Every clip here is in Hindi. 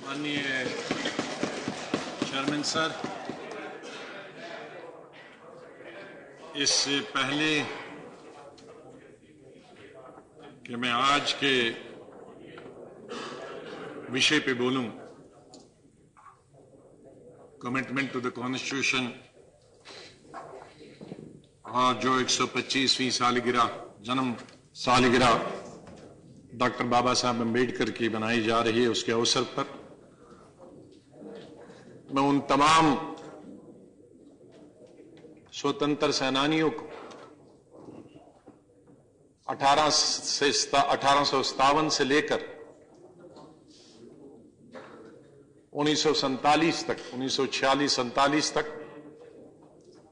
माननीय चेयरमैन सर, इससे पहले कि मैं आज के विषय पे बोलूं, कमिटमेंट टू द कॉन्स्टिट्यूशन और जो 125वीं सालगिरह जन्म सालगिरह डॉक्टर बाबा साहब अम्बेडकर की बनाई जा रही है, उसके अवसर पर मैं उन तमाम स्वतंत्र सेनानियों को 1857 से लेकर 1947 तक 1946-47 तक,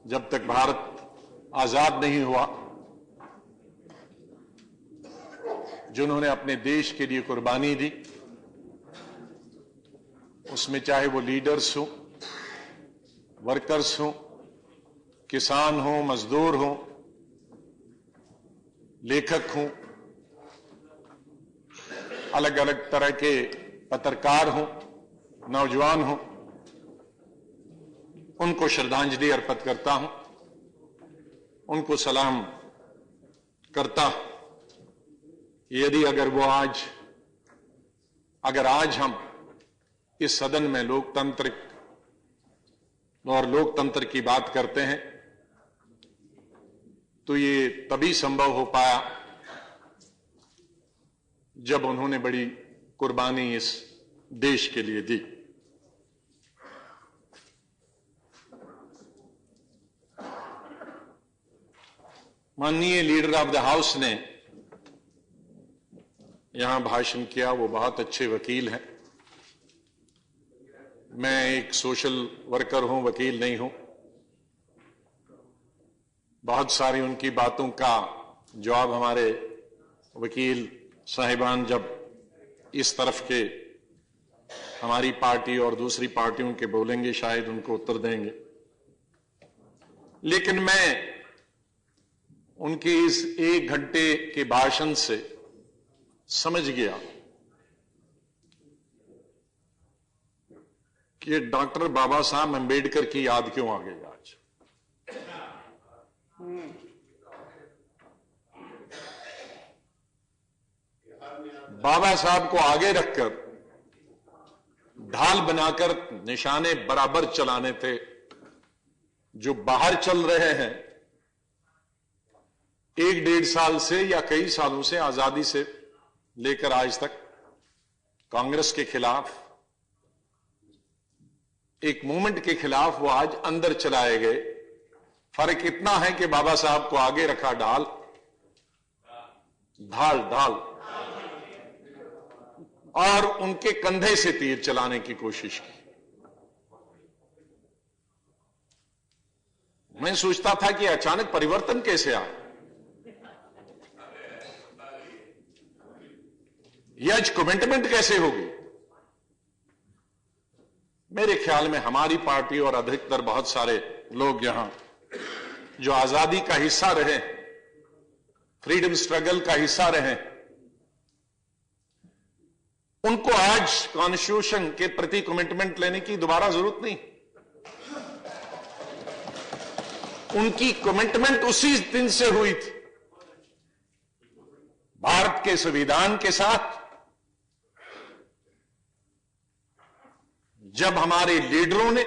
जब तक भारत आजाद नहीं हुआ, जिन्होंने अपने देश के लिए कुर्बानी दी, उसमें चाहे वो लीडर्स हों, वर्कर्स हों, किसान हों, मजदूर हों, लेखक हों, अलग अलग तरह के पत्रकार हों, नौजवान हों, उनको श्रद्धांजलि अर्पित करता हूं, उनको सलाम करता हूं। यदि अगर आज हम इस सदन में लोकतंत्र की बात करते हैं, तो ये तभी संभव हो पाया जब उन्होंने बड़ी कुर्बानी इस देश के लिए दी। माननीय लीडर ऑफ द हाउस ने यहां भाषण किया, वो बहुत अच्छे वकील हैं। मैं एक सोशल वर्कर हूं, वकील नहीं हूं। बहुत सारी उनकी बातों का जवाब हमारे वकील साहिबान जब इस तरफ के हमारी पार्टी और दूसरी पार्टियों के बोलेंगे, शायद उनको उत्तर देंगे। लेकिन मैं उनके इस 1 घंटे के भाषण से समझ गया कि डॉक्टर बाबा साहब अम्बेडकर की याद क्यों आ गई आज। बाबा साहब को आगे रखकर ढाल बनाकर निशाने बराबर चलाने थे। जो बाहर चल रहे हैं 1-1.5 साल से या कई सालों से, आजादी से लेकर आज तक, कांग्रेस के खिलाफ, एक मूवमेंट के खिलाफ वो आज अंदर चलाए गए। फर्क इतना है कि बाबा साहब को आगे रखा ढाल और उनके कंधे से तीर चलाने की कोशिश की। मैं सोचता था कि अचानक परिवर्तन कैसे आया, यह आज कमिटमेंट कैसे होगी। मेरे ख्याल में हमारी पार्टी और अधिकतर बहुत सारे लोग यहां जो आजादी का हिस्सा रहे, फ्रीडम स्ट्रगल का हिस्सा रहे, उनको आज कॉन्स्टिट्यूशन के प्रति कमिटमेंट लेने की दोबारा जरूरत नहीं। उनकी कमिटमेंट उसी दिन से हुई थी, भारत के संविधान के साथ, जब हमारे लीडरों ने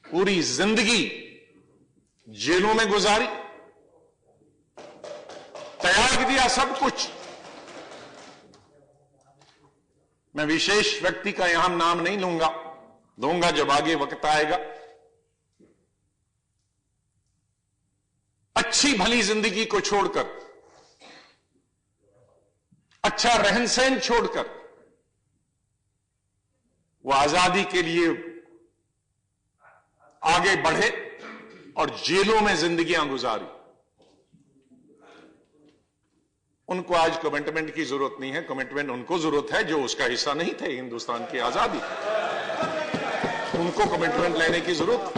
पूरी जिंदगी जेलों में गुजारी, त्याग दिया सब कुछ। मैं विशेष व्यक्ति का यहां नाम नहीं दूंगा जब आगे वक्त आएगा। अच्छी भली जिंदगी को छोड़कर, अच्छा रहन सहन छोड़कर, वो आजादी के लिए आगे बढ़े और जेलों में जिंदगियां गुजारी। उनको आज कमिटमेंट की जरूरत नहीं है। कमिटमेंट उनको जरूरत है जो उसका हिस्सा नहीं थे हिंदुस्तान की आजादी। उनको कमिटमेंट लेने की जरूरत।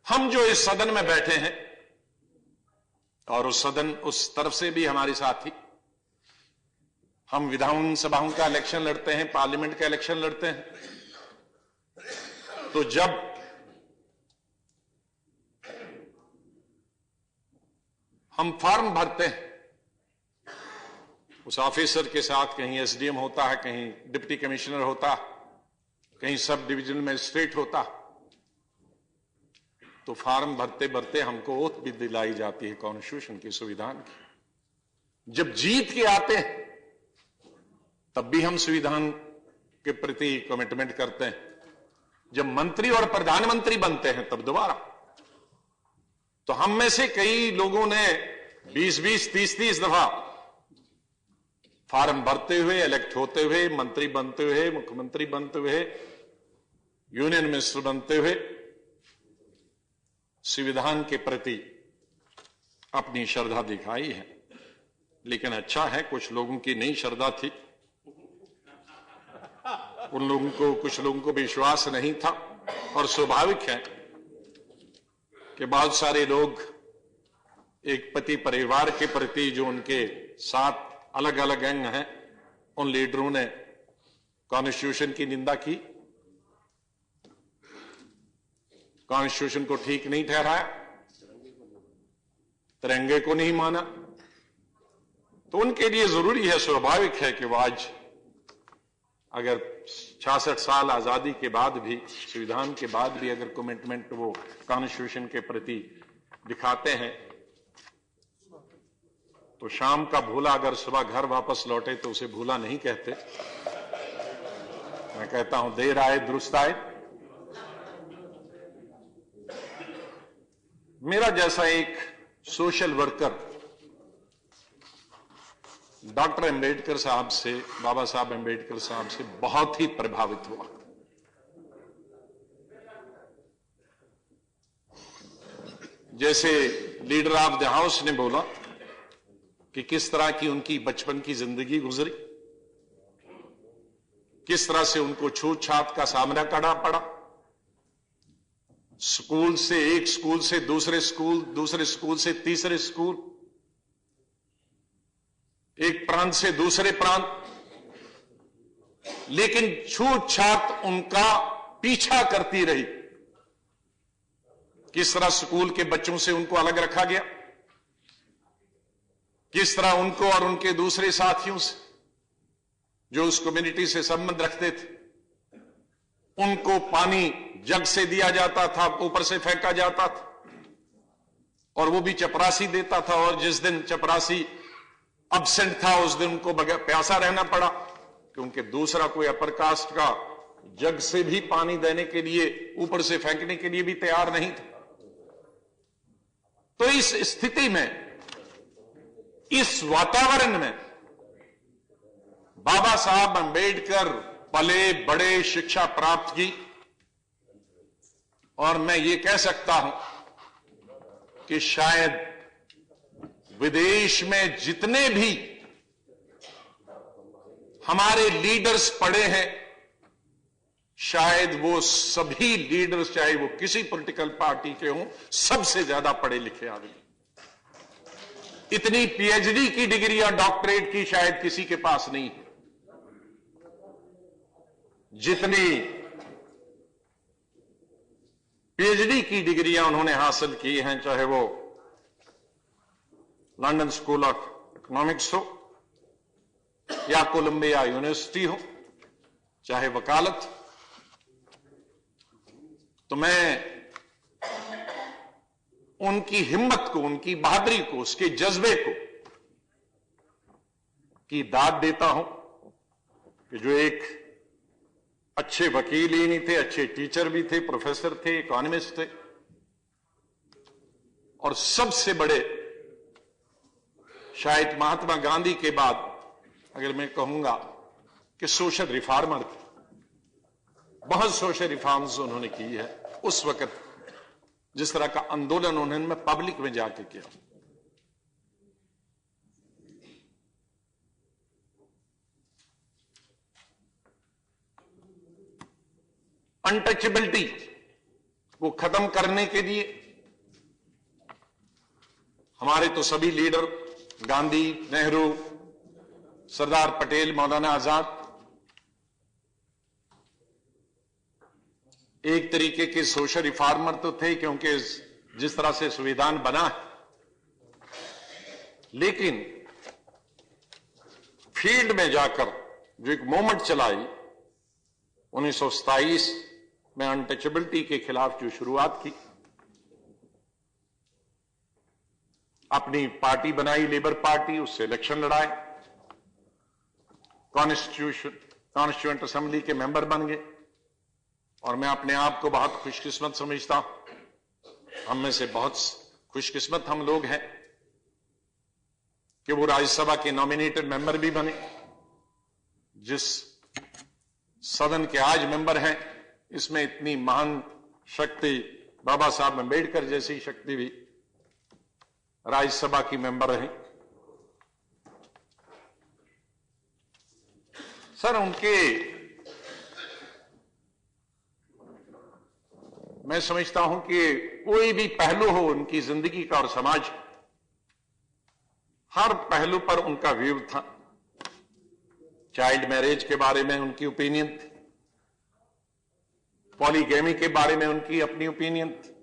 हम जो इस सदन में बैठे हैं और उस तरफ से भी हमारे साथी, हम विधानसभाओं का इलेक्शन लड़ते हैं, पार्लियामेंट का इलेक्शन लड़ते हैं, तो जब हम फॉर्म भरते हैं, उस ऑफिसर के साथ कहीं एसडीएम होता है, कहीं डिप्टी कमिश्नर होता, कहीं सब डिविजनल मजिस्ट्रेट होता, तो फॉर्म भरते भरते हमको ओथ भी दिलाई जाती है कॉन्स्टिट्यूशन की, संविधान की। जब जीत के आते हैं तब भी हम संविधान के प्रति कमिटमेंट करते हैं। जब मंत्री और प्रधानमंत्री बनते हैं तब दोबारा। तो हम में से कई लोगों ने 20-20, 30-30 दफा फॉर्म भरते हुए, इलेक्ट होते हुए, मंत्री बनते हुए, मुख्यमंत्री बनते हुए, यूनियन मिनिस्टर बनते हुए संविधान के प्रति अपनी श्रद्धा दिखाई है। लेकिन अच्छा है, कुछ लोगों की नई श्रद्धा थी, उन लोगों को, कुछ लोगों को विश्वास नहीं था। और स्वाभाविक है कि बहुत सारे लोग एक पति परिवार के प्रति जो उनके साथ अलग अलग अंग हैं, उन लीडरों ने कॉन्स्टिट्यूशन की निंदा की, कॉन्स्टिट्यूशन को ठीक नहीं ठहराया, तिरंगे को नहीं माना। तो उनके लिए जरूरी है, स्वाभाविक है कि वो आज अगर 66 साल आजादी के बाद भी, संविधान के बाद भी अगर कमिटमेंट वो कॉन्स्टिट्यूशन के प्रति दिखाते हैं, तो शाम का भूला अगर सुबह घर वापस लौटे तो उसे भूला नहीं कहते। मैं कहता हूं देर आए दुरुस्त आए। मेरा जैसा एक सोशल वर्कर डॉक्टर अंबेडकर साहब से, बाबा साहब अंबेडकर साहब से बहुत ही प्रभावित हुआ। जैसे लीडर ऑफ द हाउस ने बोला कि किस तरह की उनकी बचपन की जिंदगी गुजरी, किस तरह से उनको छूत छात का सामना करना पड़ा, स्कूल से, एक स्कूल से दूसरे स्कूल, दूसरे स्कूल से तीसरे स्कूल, एक प्रांत से दूसरे प्रांत, लेकिन छूत छात उनका पीछा करती रही। किस तरह स्कूल के बच्चों से उनको अलग रखा गया, किस तरह उनको और उनके दूसरे साथियों से जो उस कम्युनिटी से संबंध रखते थे, उनको पानी जग से दिया जाता था, ऊपर से फेंका जाता था, और वो भी चपरासी देता था। और जिस दिन चपरासी एब्सेंट था उस दिन उनको प्यासा रहना पड़ा, क्योंकि दूसरा कोई अपर कास्ट का जग से भी पानी देने के लिए, ऊपर से फेंकने के लिए भी तैयार नहीं था। तो इस स्थिति में, इस वातावरण में बाबा साहब अंबेडकर पले बड़े, शिक्षा प्राप्त की, और मैं ये कह सकता हूं कि शायद विदेश में जितने भी हमारे लीडर्स पढ़े हैं, शायद वो सभी लीडर्स, चाहे वो किसी पॉलिटिकल पार्टी के हों, सबसे ज्यादा पढ़े लिखे आदमी। इतनी पीएचडी की डिग्री या डॉक्टरेट की शायद किसी के पास नहीं है जितनी पीएचडी की डिग्रियां उन्होंने हासिल की हैं, चाहे वो लंदन स्कूल ऑफ इकोनॉमिक्स हो या कोलंबिया यूनिवर्सिटी हो, चाहे वकालत। तो मैं उनकी हिम्मत को, उनकी बहादुरी को, उसके जज्बे को की दाद देता हूं कि जो एक अच्छे वकील ही नहीं थे, अच्छे टीचर भी थे, प्रोफेसर थे, इकोनॉमिस्ट थे, और सबसे बड़े शायद महात्मा गांधी के बाद अगर मैं कहूंगा कि सोशल रिफॉर्मर थे। बहुत सोशल रिफॉर्म्स उन्होंने की है। उस वक्त जिस तरह का आंदोलन उन्होंने पब्लिक में जाके किया, अनटचेबिलिटी को खत्म करने के लिए हमारे तो सभी लीडर, गांधी, नेहरू, सरदार पटेल, मौलाना आजाद एक तरीके के सोशल रिफॉर्मर तो थे, क्योंकि जिस तरह से संविधान बना है, लेकिन फील्ड में जाकर जो एक मूवमेंट चलाई 1927 में अनटचेबिलिटी के खिलाफ जो शुरुआत की, अपनी पार्टी बनाई लेबर पार्टी, उससे इलेक्शन लड़ाए, कॉन्स्टिट्यूएंट असेंबली के मेंबर बन गए। और मैं अपने आप को बहुत खुशकिस्मत समझता हूं, हम में से बहुत खुशकिस्मत हम लोग हैं कि वो राज्यसभा के नॉमिनेटेड मेंबर भी बने। जिस सदन के आज मेंबर हैं, इसमें इतनी महान शक्ति बाबा साहब अम्बेडकर जैसी शक्ति भी राज्यसभा की मेंबर रहे। सर, मैं समझता हूं कि कोई भी पहलू हो उनकी जिंदगी का और समाज, हर पहलू पर उनका व्यू था। चाइल्ड मैरिज के बारे में उनकी ओपिनियन थी, पॉलीगैमी के बारे में उनकी अपनी ओपिनियन थी,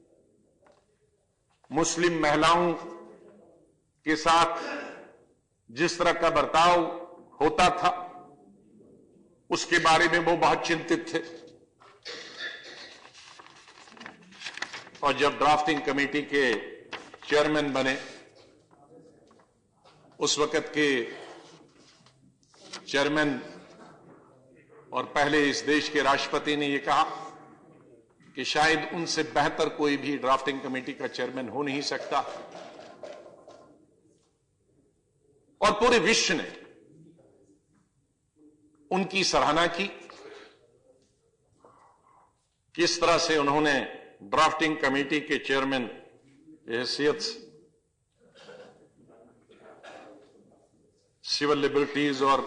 मुस्लिम महिलाओं के साथ जिस तरह का बर्ताव होता था उसके बारे में वो बहुत चिंतित थे। और जब ड्राफ्टिंग कमेटी के चेयरमैन बने, उस वक्त के चेयरमैन और पहले इस देश के राष्ट्रपति ने यह कहा कि शायद उनसे बेहतर कोई भी ड्राफ्टिंग कमेटी का चेयरमैन हो नहीं सकता। और पूरे विश्व ने उनकी सराहना की, किस तरह से उन्होंने ड्राफ्टिंग कमेटी के चेयरमैन हैसियत सिविल लिबर्टीज और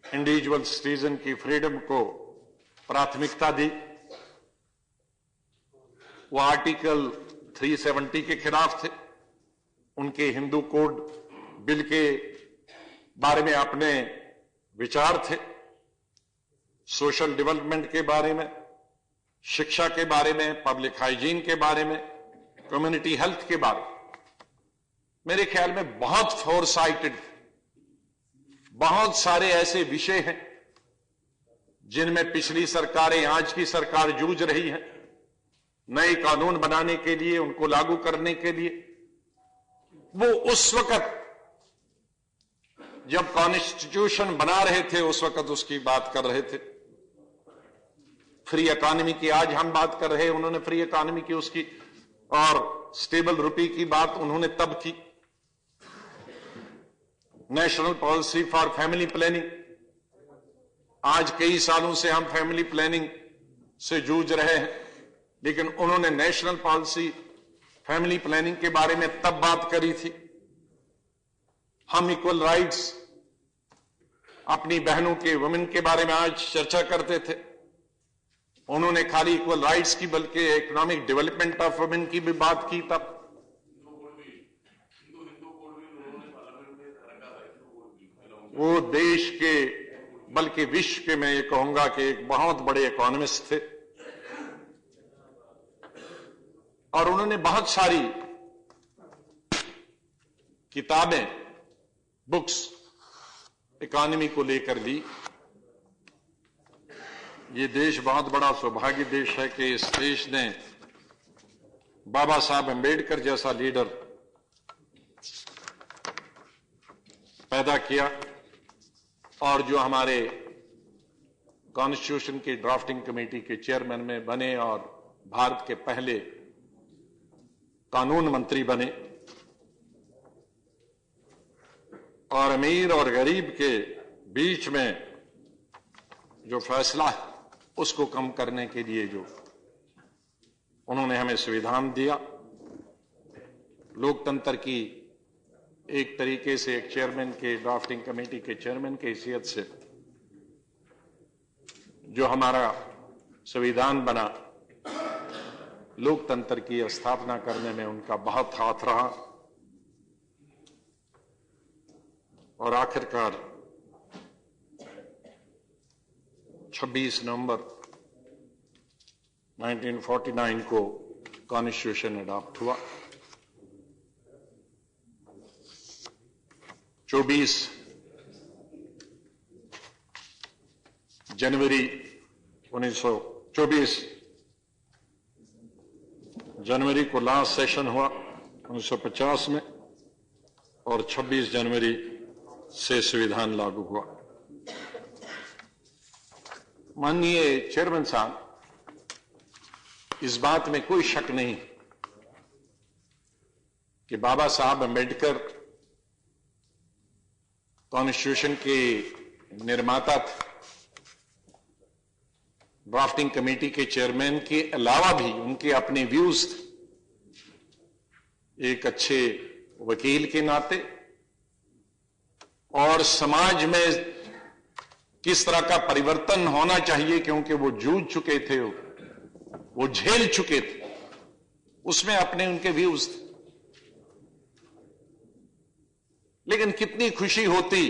इंडिविजुअल सिटीजन की फ्रीडम को प्राथमिकता दी। वो आर्टिकल 370 के खिलाफ थे, उनके हिंदू कोड बिल के बारे में अपने विचार थे, सोशल डेवलपमेंट के बारे में, शिक्षा के बारे में, पब्लिक हाइजीन के बारे में, कम्युनिटी हेल्थ के बारे में। मेरे ख्याल में बहुत फोरसाइटेड, बहुत सारे ऐसे विषय हैं जिनमें पिछली सरकारें, आज की सरकार जूझ रही है नए कानून बनाने के लिए, उनको लागू करने के लिए। वो उस वक्त जब कॉन्स्टिट्यूशन बना रहे थे, उस वक्त उसकी बात कर रहे थे। फ्री इकॉनमी की आज हम बात कर रहे हैं, उन्होंने फ्री इकॉनमी की उसकी, और स्टेबल रुपी की बात उन्होंने तब की। National policy for family planning, आज कई सालों से हम फैमिली प्लानिंग से जूझ रहे हैं, लेकिन उन्होंने नेशनल पॉलिसी फैमिली प्लानिंग के बारे में तब बात करी थी। हम इक्वल राइट्स अपनी बहनों के, वुमेन के बारे में आज चर्चा करते थे। उन्होंने खाली इक्वल राइट्स की बल्कि इकोनॉमिक डेवलपमेंट ऑफ वुमेन की भी बात की तब। वो देश के बल्कि विश्व के, मैं ये कहूंगा कि एक बहुत बड़े इकोनॉमिस्ट थे, और उन्होंने बहुत सारी किताबें, बुक्स इकोनॉमी को लेकर ली। ये देश बहुत बड़ा सौभाग्य देश है कि इस देश ने बाबा साहब अम्बेडकर जैसा लीडर पैदा किया, और जो हमारे कॉन्स्टिट्यूशन की ड्राफ्टिंग कमेटी के चेयरमैन में बने और भारत के पहले कानून मंत्री बने, और अमीर और गरीब के बीच में जो फैसला है उसको कम करने के लिए जो उन्होंने हमें संविधान दिया, लोकतंत्र की एक तरीके से एक चेयरमैन के, ड्राफ्टिंग कमेटी के चेयरमैन की हैसियत से जो हमारा संविधान बना, लोकतंत्र की स्थापना करने में उनका बहुत हाथ रहा। और आखिरकार 26 नवंबर 1949 को कॉन्स्टिट्यूशन अडॉप्ट हुआ। 24 जनवरी 1924 जनवरी को लास्ट सेशन हुआ 1950 में और 26 जनवरी से संविधान लागू हुआ। माननीय चेयरमैन साहब, इस बात में कोई शक नहीं कि बाबा साहब अम्बेडकर कॉन्स्टिट्यूशन के निर्माता थे। ड्राफ्टिंग कमेटी के चेयरमैन के अलावा भी उनके अपने व्यूज थे। एक अच्छे वकील के नाते और समाज में किस तरह का परिवर्तन होना चाहिए, क्योंकि वो जूझ चुके थे, वो झेल चुके थे, उसमें अपने उनके व्यूज थे। लेकिन कितनी खुशी होती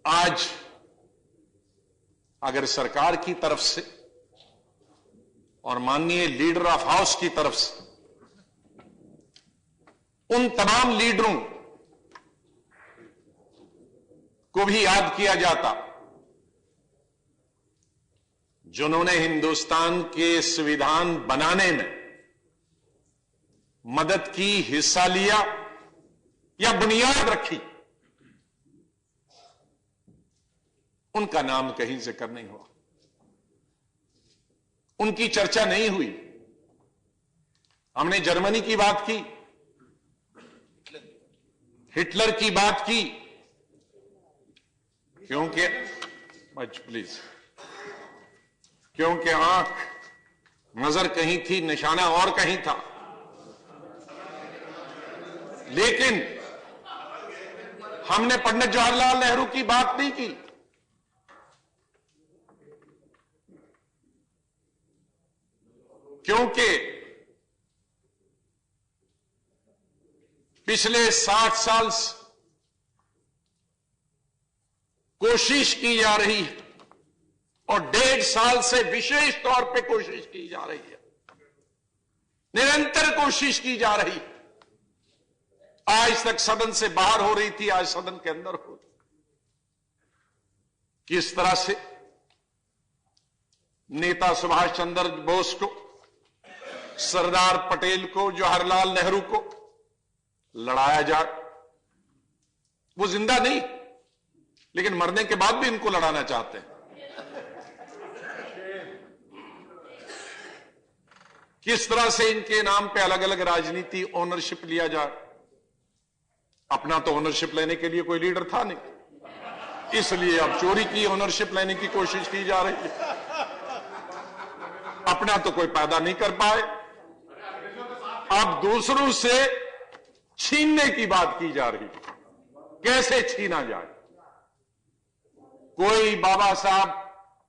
आज अगर सरकार की तरफ से और माननीय लीडर ऑफ हाउस की तरफ से उन तमाम लीडरों को भी याद किया जाता जिन्होंने हिंदुस्तान के संविधान बनाने में मदद की, हिस्सा लिया या बुनियाद रखी। उनका नाम कहीं जिक्र नहीं हुआ, उनकी चर्चा नहीं हुई। हमने जर्मनी की बात की, हिटलर की बात की, क्योंकि प्लीज, क्योंकि आंख नजर कहीं थी, निशाना और कहीं था। लेकिन हमने पंडित जवाहरलाल नेहरू की बात नहीं की। क्योंकि पिछले 60 साल से कोशिश की जा रही है और 1.5 साल से विशेष तौर पे कोशिश की जा रही है, निरंतर कोशिश की जा रही है। आज तक सदन से बाहर हो रही थी, आज सदन के अंदर हो रही। किस तरह से नेता सुभाष चंद्र बोस को, सरदार पटेल को, जवाहरलाल नेहरू को लड़ाया जाए। वो जिंदा नहीं, लेकिन मरने के बाद भी इनको लड़ाना चाहते हैं। किस तरह से इनके नाम पे अलग अलग राजनीति, ओनरशिप लिया जाए। अपना तो ओनरशिप लेने के लिए कोई लीडर था नहीं, इसलिए अब चोरी की ओनरशिप लेने की कोशिश की जा रही है। अपना तो कोई पैदा नहीं कर पाए, अब दूसरों से छीनने की बात की जा रही है। कैसे छीना जाए? कोई बाबा साहब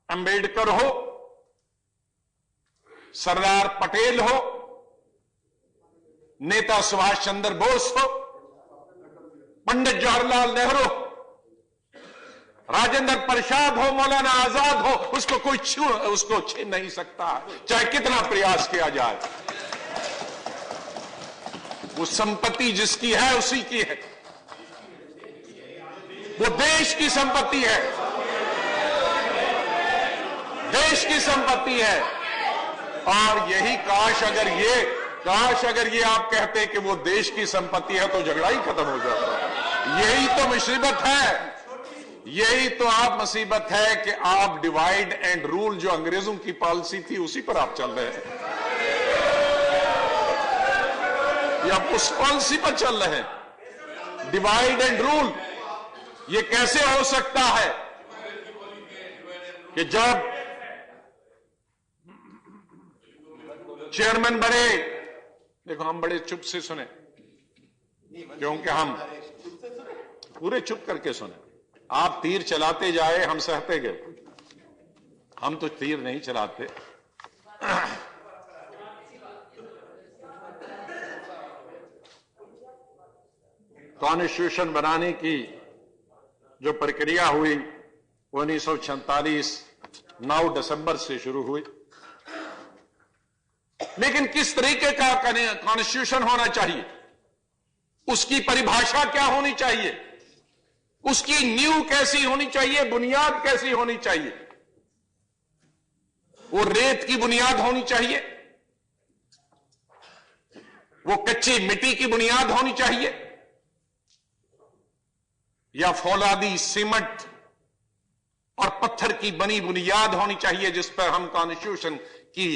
अंबेडकर हो, सरदार पटेल हो, नेता सुभाष चंद्र बोस हो, पंडित जवाहरलाल नेहरू, राजेंद्र प्रसाद हो, मौलाना आजाद हो, उसको कोई उसको छीन नहीं सकता, चाहे कितना प्रयास किया जाए। वो संपत्ति जिसकी है उसी की है, वो देश की संपत्ति है, देश की संपत्ति है। और यही काश अगर ये आप कहते कि वो देश की संपत्ति है तो झगड़ा ही खत्म हो जाता। यही तो मुसीबत है, यही तो आप मुसीबत है कि आप डिवाइड एंड रूल, जो अंग्रेजों की पॉलिसी थी, उसी पर आप चल रहे हैं, या उस पॉलिसी पर चल रहे हैं। डिवाइड एंड रूल ये कैसे हो सकता है कि जब चेयरमैन बने, देखो हम बड़े चुप से सुने, क्योंकि हम पूरे चुप करके सुने। आप तीर चलाते जाए, हम सहते गए, हम तो तीर नहीं चलाते। कॉन्स्टिट्यूशन बनाने की जो प्रक्रिया हुई 1946 9 दिसंबर से शुरू हुई। लेकिन किस तरीके का कॉन्स्टिट्यूशन होना चाहिए, उसकी परिभाषा क्या होनी चाहिए, उसकी नींव कैसी होनी चाहिए, बुनियाद कैसी होनी चाहिए? वो रेत की बुनियाद होनी चाहिए, वो कच्ची मिट्टी की बुनियाद होनी चाहिए, या फौलादी सीमेंट और पत्थर की बनी बुनियाद होनी चाहिए जिस पर हम कॉन्स्टिट्यूशन की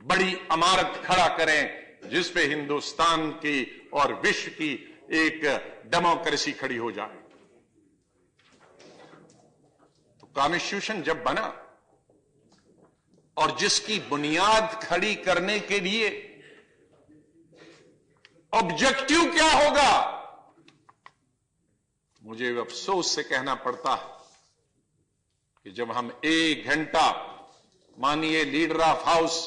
बड़ी इमारत खड़ा करें, जिस पे हिंदुस्तान की और विश्व की एक डेमोक्रेसी खड़ी हो जाए। तो कॉन्स्टिट्यूशन जब बना और जिसकी बुनियाद खड़ी करने के लिए ऑब्जेक्टिव क्या होगा, मुझे अफसोस से कहना पड़ता है कि जब हम 1 घंटा माननीय लीडर ऑफ हाउस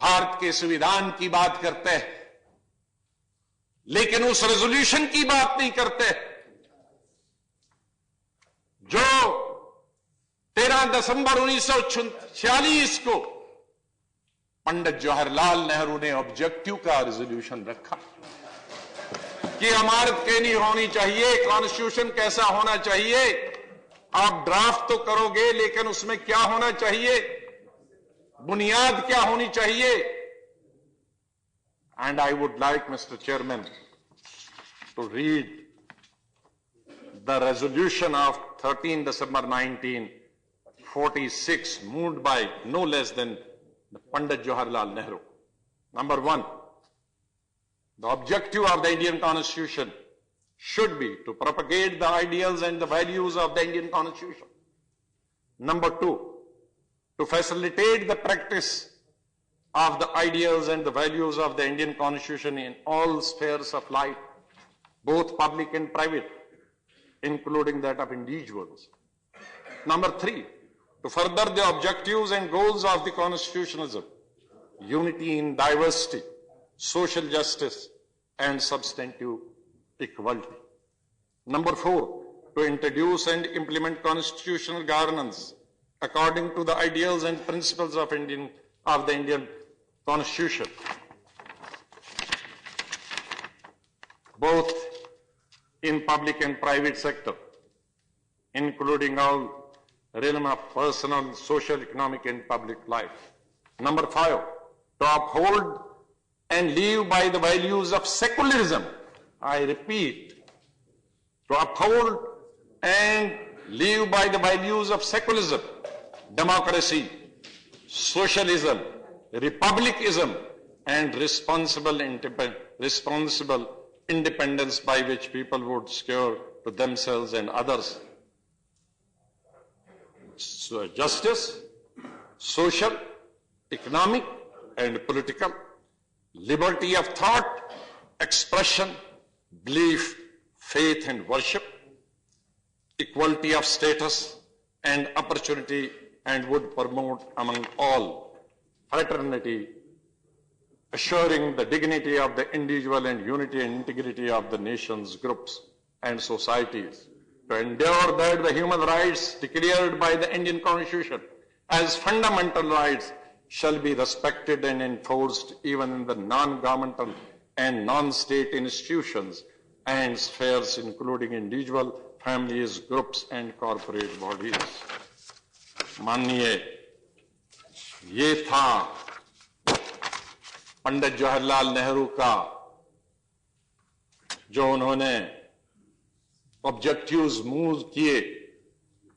भारत के संविधान की बात करते हैं, लेकिन उस रेजोल्यूशन की बात नहीं करते जो 13 दिसंबर 1946 को पंडित जवाहरलाल नेहरू ने ऑब्जेक्टिव का रेजोल्यूशन रखा कि इमारत कैसी होनी चाहिए, कॉन्स्टिट्यूशन कैसा होना चाहिए। आप ड्राफ्ट तो करोगे, लेकिन उसमें क्या होना चाहिए, बुनियाद क्या होनी चाहिए। And I would like mister chairman to read the resolution of 13 December 1946 moved by no less than Pandit Jawaharlal Nehru. Number 1, the objective of the Indian Constitution should be to propagate the ideals and the values of the Indian Constitution. Number 2, to facilitate the practice of the ideals and the values of the Indian Constitution in all spheres of life, both public and private, including that of individuals. Number 3, to further the objectives and goals of the constitutionalism, unity in diversity, social justice, and substantive equality. Number 4, to introduce and implement constitutional governance according to the ideals and principles of the Indian Constitution, both in public and private sector, including all realm of personal, social, economic, and public life. Number 5, to uphold and live by the values of secularism. I repeat, to uphold and live by the values of secularism, democracy, socialism, republicanism, and responsible independence by which people would secure to themselves and others justice, social, economic, and political, liberty of thought, expression, belief, faith, and worship, equality of status and opportunity, and would promote among all fraternity, assuring the dignity of the individual and unity and integrity of the nations, groups, and societies, to endure that the human rights declared by the Indian Constitution as fundamental rights shall be respected and enforced even in the non-governmental and non-state institutions and spheres, including individual, families, groups, and corporate bodies. माननीय, ये था पंडित जवाहरलाल नेहरू का जो उन्होंने ऑब्जेक्टिव्स मूव किए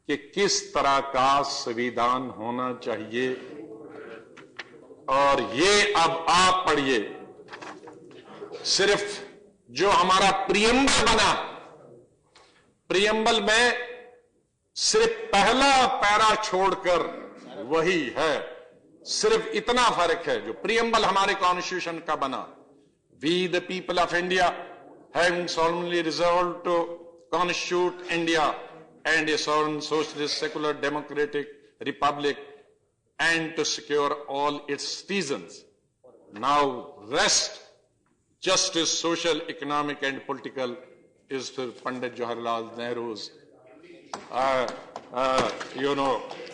कि किस तरह का संविधान होना चाहिए। और ये अब आप पढ़िए, सिर्फ जो हमारा प्रियम्बल बना, प्रियम्बल में सिर्फ पहला पैरा छोड़कर वही है, सिर्फ इतना फर्क है। जो प्रियम्बल हमारे कॉन्स्टिट्यूशन का बना, we the people of India having solemnly resolved to constitute India and a sovereign socialist secular democratic republic and to secure all its citizens now rest justice, social, economic, and political is for Pandit Jawaharlal Nehru's,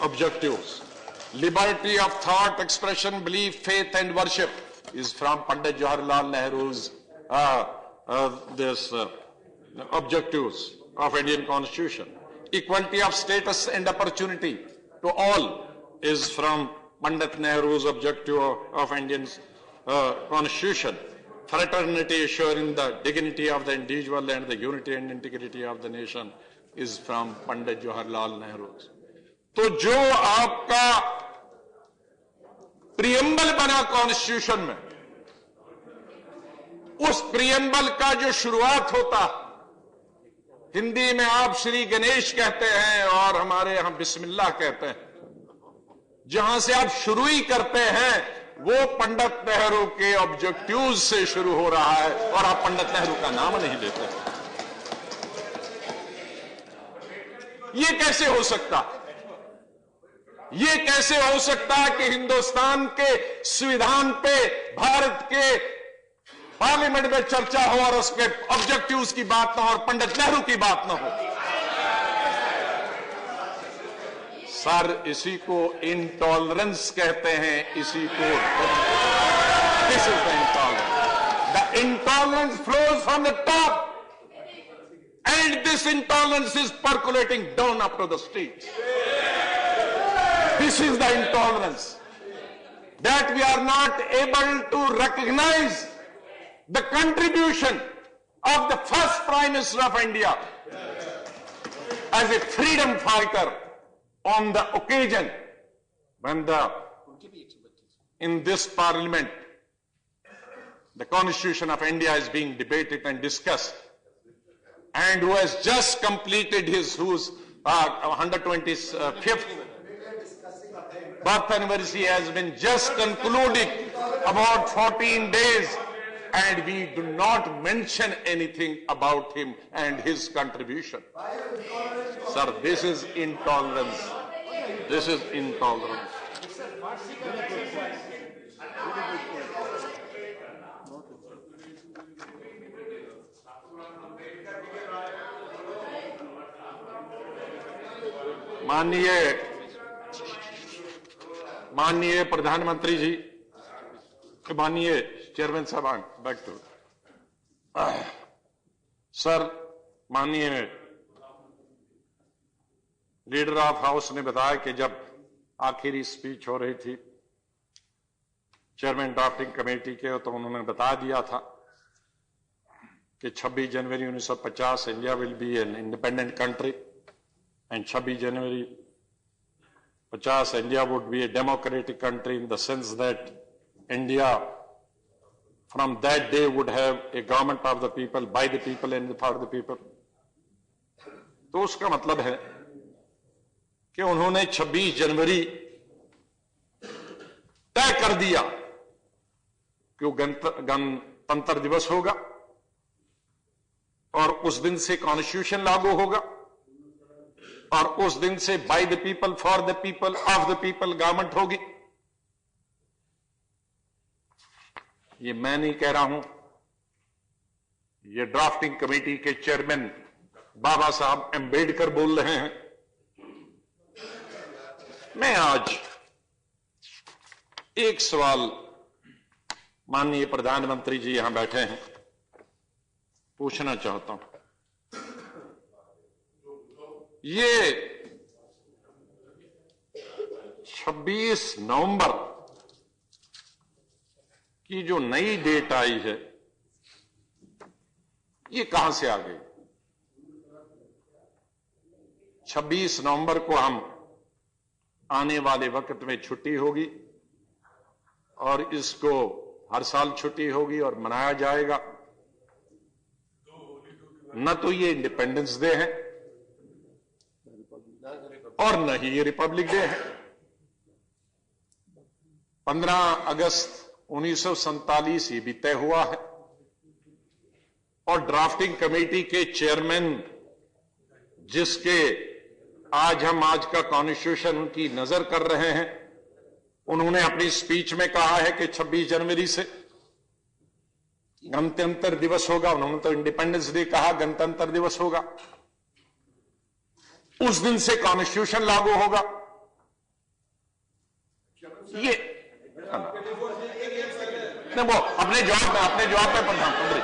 objectives. Liberty of thought, expression, belief, faith, and worship is from Pandit Jawaharlal Nehru's objectives of Indian Constitution. Equality of status and opportunity to all is from Pandit Nehru's objective of Indian Constitution. Fraternity, assuring the dignity of the individual and the unity and integrity of the nation is from Pandit Jawaharlal Nehru. तो जो आपका प्रियम्बल बना कॉन्स्टिट्यूशन में, उस प्रियम्बल का जो शुरुआत होता, हिंदी में आप श्री गणेश कहते हैं और हमारे यहां बिस्मिल्लाह कहते हैं, जहां से आप शुरू ही करते हैं वो पंडित नेहरू के ऑब्जेक्टिव्स से शुरू हो रहा है और आप पंडित नेहरू का नाम नहीं लेते। ये कैसे हो सकता? ये कैसे हो सकता कि हिंदुस्तान के संविधान पे भारत के पार्लियामेंट में चर्चा हो और उसके ऑब्जेक्टिव्स की बात ना हो और पंडित नेहरू की बात ना हो? सर, इसी को इंटॉलरेंस कहते हैं, इसी को this is the intolerance. The intolerance flows from the top and this intolerance is percolating down up to the streets. This is the intolerance, that we are not able to recognize the contribution of the first Prime Minister of India as a freedom fighter on the occasion when in this parliament the Constitution of India is being debated and discussed, and who has just completed his 125th birth anniversary has been just concluded about 14 days, and we do not mention anything about him and his contribution. Sir, this is intolerance. This is intolerance. माननीय प्रधानमंत्री जी, माननीय चेयरमैन साहब, बैक टू सर, माननीय लीडर ऑफ हाउस ने बताया कि जब आखिरी स्पीच हो रही थी चेयरमैन ड्राफ्टिंग कमेटी के, तो उन्होंने बता दिया था कि 26 जनवरी 1950 India will be an independent country, and 26 January 50 India would be a democratic country in the sense that India from that day would have a government of the people, by the people and for the people. तो उसका मतलब है कि उन्होंने 26 जनवरी तय कर दिया कि वो गणतंत्र दिवस होगा और उस दिन से कॉन्स्टिट्यूशन लागू होगा और उस दिन से by the people, for the people, of the people government होगी। ये मैं नहीं कह रहा हूं, ये ड्राफ्टिंग कमेटी के चेयरमैन बाबा साहब अंबेडकर बोल रहे हैं। मैं आज एक सवाल माननीय प्रधानमंत्री जी यहां बैठे हैं पूछना चाहता हूं। ये 26 नवंबर की जो नई डेट आई है, ये कहां से आ गई? 26 नवंबर को हम आने वाले वक्त में छुट्टी होगी और इसको हर साल छुट्टी होगी और मनाया जाएगा। न तो ये इंडिपेंडेंस डे है और न ही ये रिपब्लिक डे है। 15 अगस्त 1947 ये भी तय हुआ है और ड्राफ्टिंग कमेटी के चेयरमैन जिसके आज हम आज का कॉन्स्टिट्यूशन की नजर कर रहे हैं, उन्होंने अपनी स्पीच में कहा है कि 26 जनवरी से गणतंत्र दिवस होगा, उन्होंने तो इंडिपेंडेंस डे कहा, गणतंत्र दिवस होगा, उस दिन से कॉन्स्टिट्यूशन लागू होगा। ये नहीं, वो अपने जवाब में प्रधानमंत्री।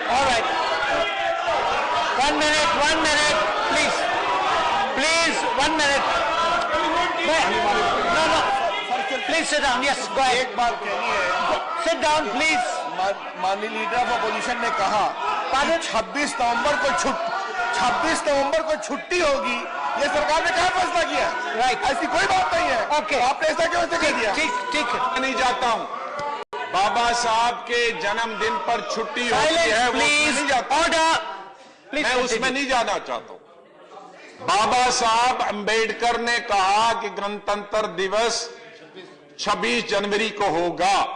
Alright, 1 minute, please, 1 minute. No, please sit down. Yes, go ahead. एक बात कहनी है, Sit down, please. माननीय लीडर ऑफ अपोजिशन ने कहा कि 26 नवंबर को छुट्टी होगी। ये सरकार ने कहा फैसला किया, Right. ऐसी कोई बात नहीं है। Okay. आपने ऐसा क्यों कह दिया? ठीक है। मैं नहीं जाता हूं, बाबा साहब के जन्मदिन पर छुट्टी होती है, Silence, वो please. नहीं जाता। Order. Please मैं उसमें continue. नहीं जाना चाहता हूं। बाबा साहब अंबेडकर ने कहा कि गणतंत्र दिवस 26 जनवरी को होगा।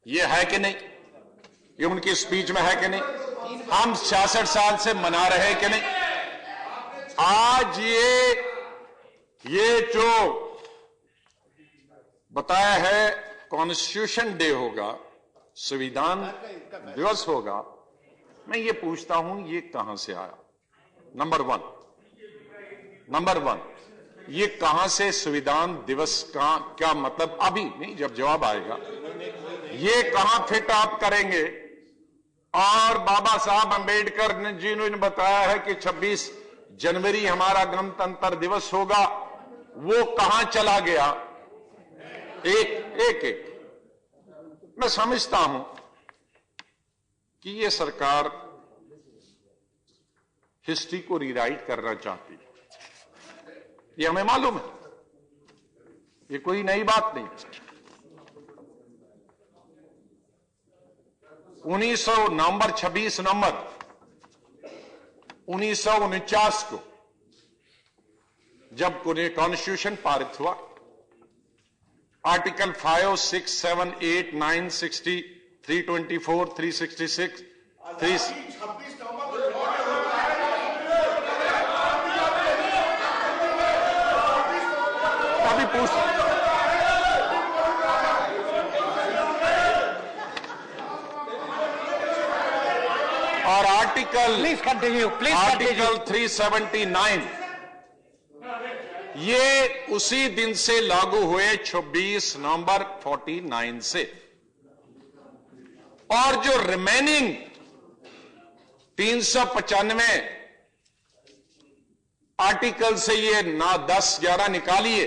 यह है कि नहीं? ये उनकी स्पीच में है कि नहीं? हम 66 साल से मना रहे हैं कि नहीं? आज ये जो बताया है कॉन्स्टिट्यूशन डे होगा, संविधान दिवस होगा, मैं ये पूछता हूं ये कहां से आया? नंबर वन, ये कहां से संविधान दिवस का क्या मतलब? अभी नहीं, जब जवाब आएगा ये कहां फिट आप करेंगे? और बाबा साहब अंबेडकर जी ने बताया है कि 26 जनवरी हमारा गणतंत्र दिवस होगा, वो कहां चला गया? एक मैं समझता हूं कि ये सरकार हिस्ट्री को रीराइट करना चाहती है, ये हमें मालूम है, ये कोई नई बात नहीं। 26 नवंबर 1949 को जब कॉन्स्टिट्यूशन पारित हुआ, आर्टिकल 5, 6, 7, 8, 9, 60, 324, 366, 3 अभी पूछ और आर्टिकल 379 ये उसी दिन से लागू हुए, 26 नवंबर 49 से। और जो रिमेनिंग 395 आर्टिकल से ये 10-11 निकालिए,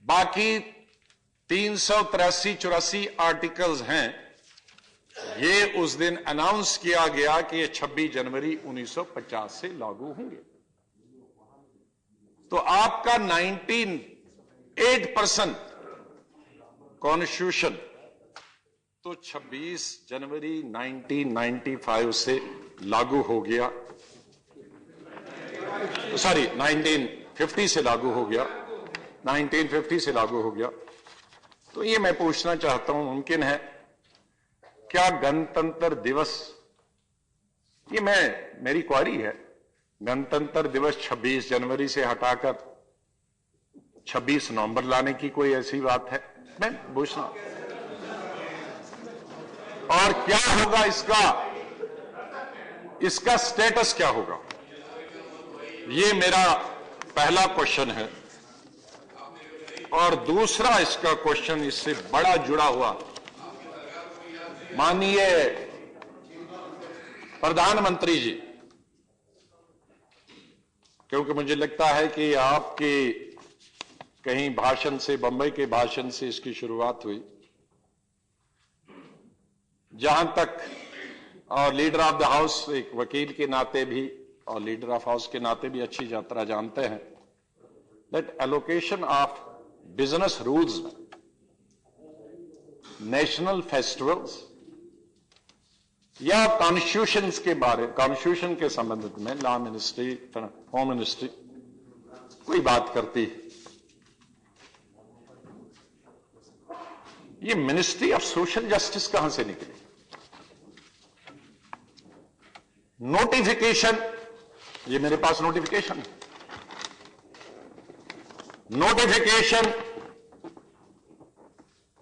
बाकी 383-84 आर्टिकल्स हैं, ये उस दिन अनाउंस किया गया कि ये 26 जनवरी 1950 से लागू होंगे। तो आपका 98% कॉन्स्टिट्यूशन तो 26 जनवरी 1995 से लागू हो गया, सॉरी 1950 से लागू हो गया, 1950 से लागू हो गया। तो ये मैं पूछना चाहता हूं, मुमकिन है क्या गणतंत्र दिवस, ये मेरी क्वारी है, गणतंत्र दिवस 26 जनवरी से हटाकर 26 नवंबर लाने की कोई ऐसी बात है? मैं पूछना। और क्या होगा इसका स्टेटस क्या होगा? ये मेरा पहला क्वेश्चन है। और दूसरा इसका क्वेश्चन इससे बड़ा जुड़ा हुआ, माननीय प्रधानमंत्री जी, क्योंकि मुझे लगता है कि आपके कहीं भाषण से, बंबई के भाषण से इसकी शुरुआत हुई, जहां तक, और लीडर ऑफ द हाउस एक वकील के नाते भी और लीडर ऑफ हाउस के नाते भी अच्छी यात्रा जानते हैं, that allocation of business rules, national festivals या कॉन्स्टिट्यूशन के संबंध में लॉ मिनिस्ट्री, होम मिनिस्ट्री कोई बात करती है, ये मिनिस्ट्री ऑफ सोशल जस्टिस कहां से निकली? नोटिफिकेशन, ये मेरे पास नोटिफिकेशन है,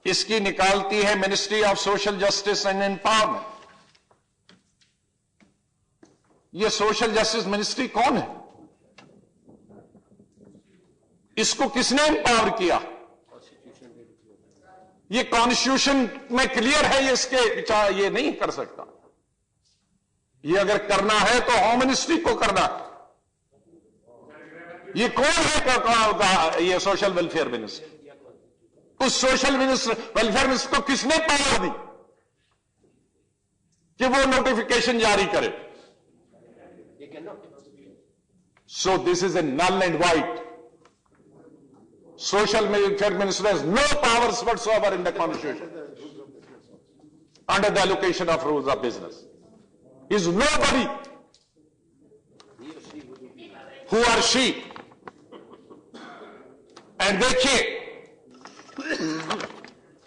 इसकी निकालती है ministry of social justice and empowerment. ये सोशल जस्टिस मिनिस्ट्री कौन है? इसको किसने एम्पावर किया? ये कॉन्स्टिट्यूशन में क्लियर है, ये इसके विचार ये नहीं कर सकता। ये अगर करना है तो होम मिनिस्ट्री को करना है। ये कौन है ये सोशल वेलफेयर मिनिस्टर? उस सोशल वेलफेयर मिनिस्टर को किसने पावर दी कि वो नोटिफिकेशन जारी करे? So this is a null and void. Social welfare minister has no powers whatsoever in the constitution under the allocation of rules of business. He is nobody. Who or she? And देखिए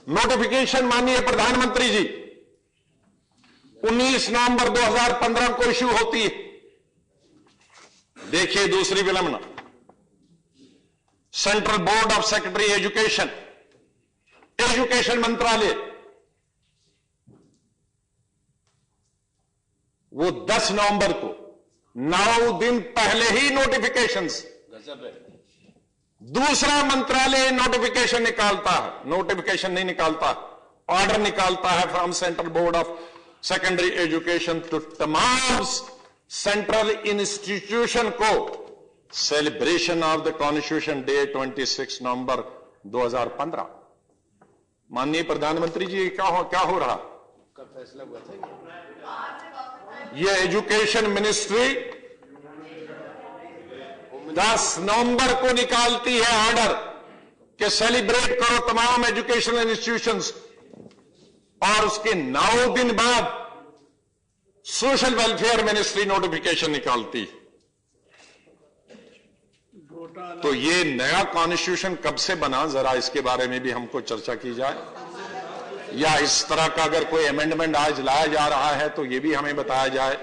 नोटिफिकेशन माननीय प्रधानमंत्री जी 19 नवंबर 2015 को इश्यू होती है। देखिए दूसरी विलंबना, central board of secretary education, education मंत्रालय, वो 10 नवंबर को 9 दिन पहले ही नोटिफिकेशंस, दूसरा मंत्रालय नोटिफिकेशन निकालता है, नोटिफिकेशन नहीं निकालता, ऑर्डर निकालता है from central board of secondary education to तमाम सेंट्रल इंस्टीट्यूशन को celebration of the constitution day 26 November 2015। माननीय प्रधानमंत्री जी क्या हो रहा? फैसला हुआ था ये एजुकेशन मिनिस्ट्री 10 नवंबर को निकालती है ऑर्डर कि सेलिब्रेट करो तमाम एजुकेशनल इंस्टीट्यूशंस, और उसके 9 दिन बाद सोशल वेलफेयर मिनिस्ट्री नोटिफिकेशन निकालती। तो ये नया कॉन्स्टिट्यूशन कब से बना, जरा इसके बारे में भी हमको चर्चा की जाए, या इस तरह का अगर कोई अमेंडमेंट आज लाया जा रहा है तो ये भी हमें बताया जाए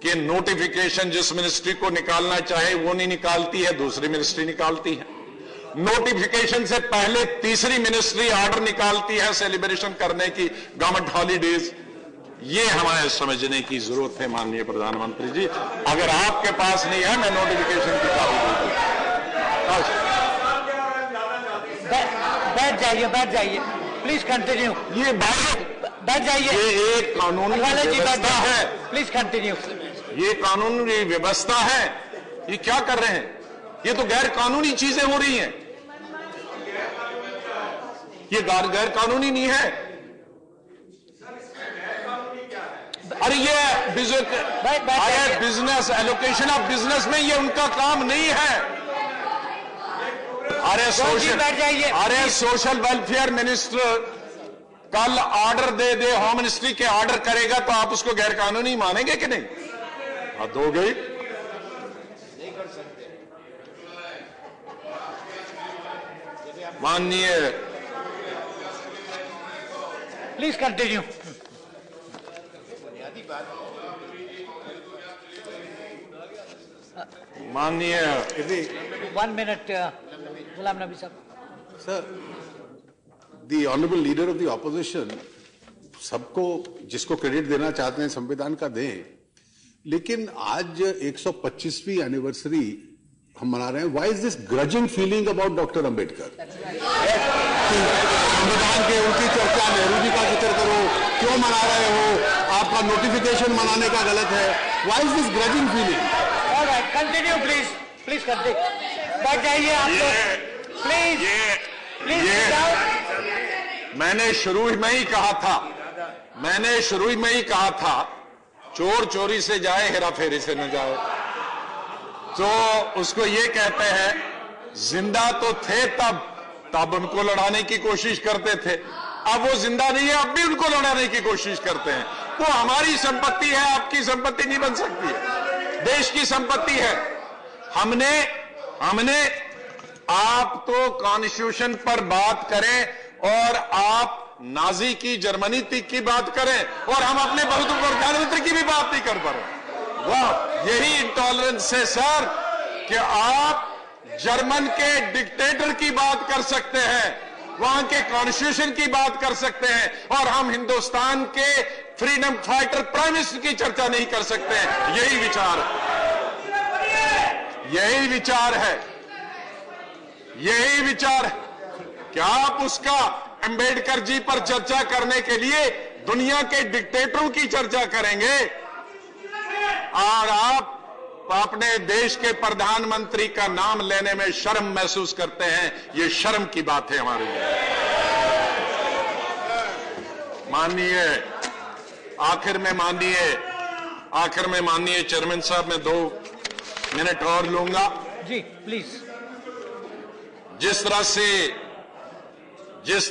कि नोटिफिकेशन जिस मिनिस्ट्री को निकालना चाहे वो नहीं निकालती है, दूसरी मिनिस्ट्री निकालती है। नोटिफिकेशन से पहले तीसरी मिनिस्ट्री ऑर्डर निकालती है सेलिब्रेशन करने की, गवर्नमेंट हॉलीडेज। ये हमें समझने की जरूरत है माननीय प्रधानमंत्री जी। अगर आपके पास नहीं है, मैं नोटिफिकेशन की कॉपी दे दूं। बैठ जाइए प्लीज कंटिन्यू। ये बैठ जाइए। ये एक कानूनी व्यवस्था है, प्लीज कंटिन्यू। ये कानूनी व्यवस्था है, ये क्या कर रहे हैं? ये तो गैर कानूनी चीजें हो रही हैं, ये गैर कानूनी नहीं है। अरे ये बिजनेस एलोकेशन ऑफ बिजनेस में ये उनका काम नहीं है। अरे सोशल वेलफेयर मिनिस्टर कल ऑर्डर दे होम मिनिस्ट्री के ऑर्डर करेगा तो आप उसको गैर कानूनी मानेंगे कि नहीं? हद हो गई। माननीय प्लीज कंटिन्यू। माननीय 1 मिनट गुलाम नबी साहब। Sir, the honourable leader of the opposition सबको जिसको क्रेडिट देना चाहते हैं संविधान का दें, लेकिन आज 125वीं एनिवर्सरी हम मना रहे हैं। Why is this ग्रजिंग feeling about doctor Ambedkar? संविधान के उनकी चर्चा नेहरू जी का जिक्र करो, क्यों मना रहे हो? आपका नोटिफिकेशन मनाने का गलत है। Why is this ग्रजिंग feeling? Alright, continue please continue. बैठ जाइए आप लोग प्लीज। मैंने शुरू में ही कहा था चोर चोरी से जाए, हेरा फेरी से न जाए। तो उसको ये कहते हैं जिंदा तो थे तब उनको लड़ाने की कोशिश करते थे, अब वो जिंदा नहीं है, अब भी उनको लड़ाने की कोशिश करते हैं। वो हमारी संपत्ति है, आपकी संपत्ति नहीं बन सकती है, देश की संपत्ति है। हमने आप तो कॉन्स्टिट्यूशन पर बात करें और आप नाजी की जर्मनी की बात करें और हम अपने प्रधानमंत्री की भी बात नहीं कर पा रहे। वाह, यही इंटॉलरेंस है सर कि आप जर्मन के डिक्टेटर की बात कर सकते हैं वहां के कॉन्स्टिट्यूशन की बात कर सकते हैं, और हम हिंदुस्तान के फ्रीडम फाइटर प्राइम मिनिस्टर की चर्चा नहीं कर सकते हैं। यही विचार है, यही विचार है, यही विचार है। क्या आप उसका अंबेडकर जी पर चर्चा करने के लिए दुनिया के डिक्टेटरों की चर्चा करेंगे, और आप अपने देश के प्रधानमंत्री का नाम लेने में शर्म महसूस करते हैं? ये शर्म की बात है हमारे लिए। माननीय आखिर में माननीय चेयरमैन साहब, मैं 2 मिनट और लूंगा। जी प्लीज। जिस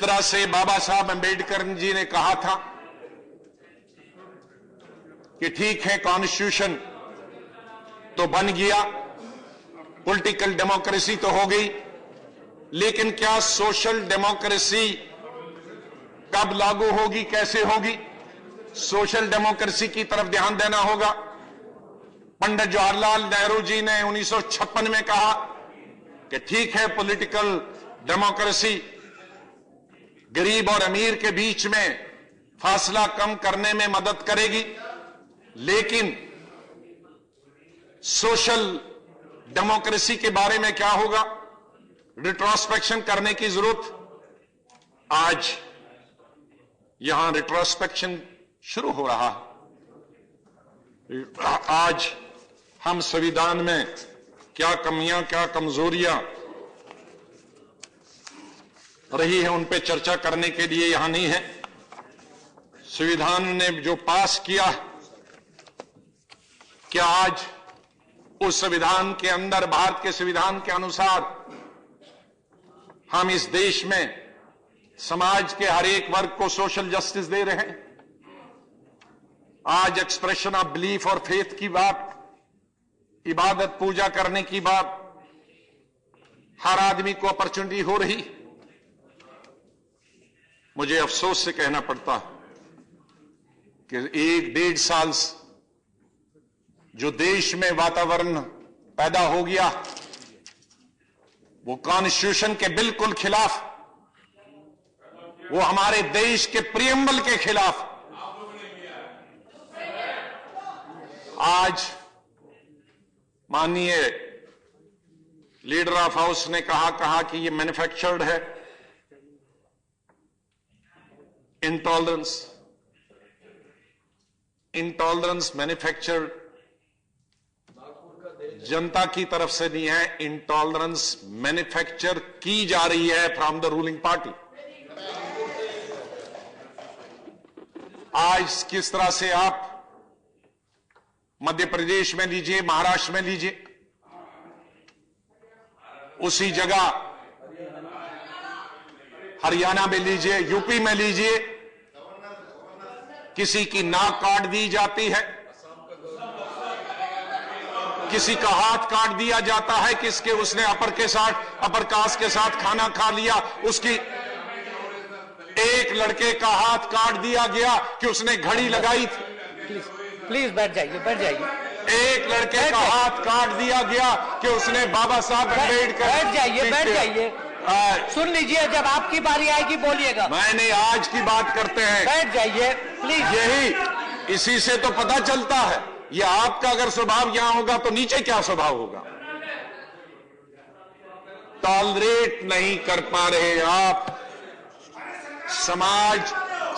तरह से बाबा साहब अंबेडकर जी ने कहा था कि ठीक है, कॉन्स्टिट्यूशन तो बन गया, पॉलिटिकल डेमोक्रेसी तो हो गई, लेकिन क्या सोशल डेमोक्रेसी कब लागू होगी, कैसे होगी? सोशल डेमोक्रेसी की तरफ ध्यान देना होगा। पंडित जवाहरलाल नेहरू जी ने 1956 में कहा कि ठीक है, पॉलिटिकल डेमोक्रेसी गरीब और अमीर के बीच में फासला कम करने में मदद करेगी, लेकिन सोशल डेमोक्रेसी के बारे में क्या होगा? रिट्रोस्पेक्शन करने की जरूरत। आज यहां रिट्रोस्पेक्शन शुरू हो रहा है। आज हम संविधान में क्या कमियां, क्या कमजोरियां रही है, उन पे चर्चा करने के लिए यहां नहीं है। संविधान ने जो पास किया, क्या आज उस संविधान के अंदर, भारत के संविधान के अनुसार, हम इस देश में समाज के हर एक वर्ग को सोशल जस्टिस दे रहे हैं? आज एक्सप्रेशन ऑफ बिलीफ और फेथ की बात, इबादत पूजा करने की बात, हर आदमी को अपॉर्चुनिटी हो रही। मुझे अफसोस से कहना पड़ता कि 1-1.5 साल जो देश में वातावरण पैदा हो गया, वो कॉन्स्टिट्यूशन के बिल्कुल खिलाफ, वो हमारे देश के प्रियम्बल के खिलाफ। आज माननीय लीडर ऑफ हाउस ने कहा कि ये मैन्युफैक्चर्ड है। इंटॉलरेंस मैन्युफैक्चर्ड जनता की तरफ से नहीं है, इंटॉलरेंस मैन्युफैक्चर की जा रही है फ्रॉम द रूलिंग पार्टी। आज किस तरह से आप मध्य प्रदेश में लीजिए, महाराष्ट्र में लीजिए, उसी जगह हरियाणा में लीजिए, यूपी में लीजिए, किसी की नाक काट दी जाती है, किसी का हाथ काट दिया जाता है, किसके उसने अपर कास्ट के साथ खाना खा लिया, उसकी एक लड़के का हाथ काट दिया गया कि उसने घड़ी लगाई थी। प्लीज बैठ जाइए, बैठ जाइए। एक लड़के का हाथ काट दिया गया कि उसने बाबा साहब अम्बेडकर। बैठ जाइए, बैठ जाइए, सुन लीजिए, जब आपकी बारी आएगी बोलिएगा। मैंने आज की बात करते हैं, बैठ जाइए प्लीज। यही इसी से तो पता चलता है, ये आपका अगर स्वभाव यहां होगा तो नीचे क्या स्वभाव होगा। टॉलरेट नहीं कर पा रहे आप,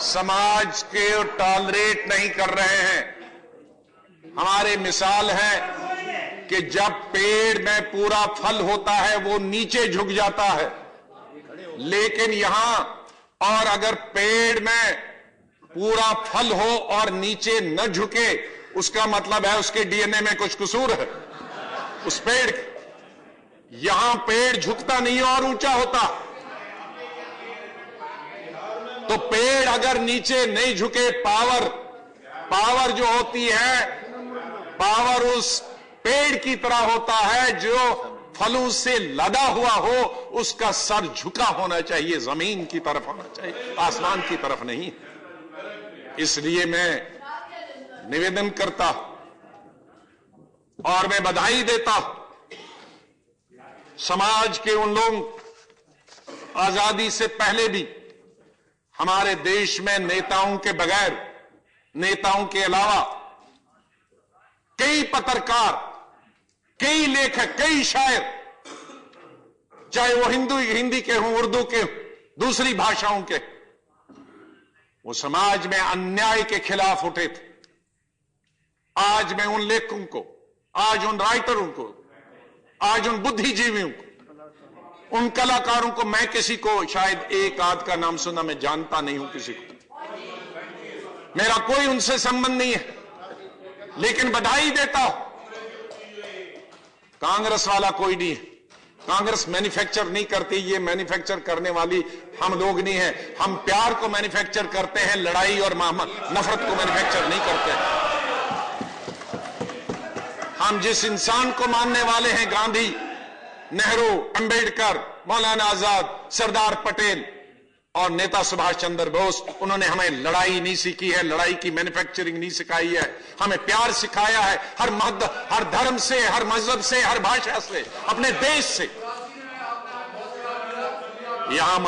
समाज के टॉलरेट नहीं कर रहे हैं। हमारे मिसाल है कि जब पेड़ में पूरा फल होता है वो नीचे झुक जाता है, लेकिन यहां और अगर पेड़ में पूरा फल हो और नीचे न झुके, उसका मतलब है उसके डीएनए में कुछ कसूर है उस पेड़। यहां पेड़ झुकता नहीं और ऊंचा होता, तो पेड़ अगर नीचे नहीं झुके, पावर जो होती है, पावर उस पेड़ की तरह होता है जो फलों से लदा हुआ हो, उसका सर झुका होना चाहिए, जमीन की तरफ होना चाहिए, आसमान की तरफ नहीं। इसलिए मैं निवेदन करता हूं और मैं बधाई देता हूं समाज के उन लोग आजादी से पहले भी हमारे देश में नेताओं के बगैर, नेताओं के अलावा कई पत्रकार, कई लेखक, कई शायर, चाहे वो हिंदी के हों, उर्दू के हों, दूसरी भाषाओं के, वो समाज में अन्याय के खिलाफ उठे थे। आज मैं उन लेखकों को, आज उन राइटरों को, आज उन बुद्धिजीवियों को, उन कलाकारों को, मैं किसी को शायद एक आध का नाम सुना, मैं जानता नहीं हूं किसी को, मेरा कोई उनसे संबंध नहीं है, लेकिन बधाई देता हूं। कांग्रेस वाला कोई नहीं है, कांग्रेस मैन्युफैक्चर नहीं करती, ये मैन्युफैक्चर करने वाली हम लोग नहीं है। हम प्यार को मैन्युफैक्चर करते हैं, लड़ाई और नफरत को मैन्युफैक्चर नहीं करते। हम जिस इंसान को मानने वाले हैं, गांधी, नेहरू, अंबेडकर, मौलाना आजाद, सरदार पटेल और नेता सुभाष चंद्र बोस, उन्होंने हमें लड़ाई नहीं सीखी है, लड़ाई की मैन्युफैक्चरिंग नहीं सिखाई है, हमें प्यार सिखाया है, हर धर्म से, हर मजहब से, हर भाषा से, अपने देश से। यहां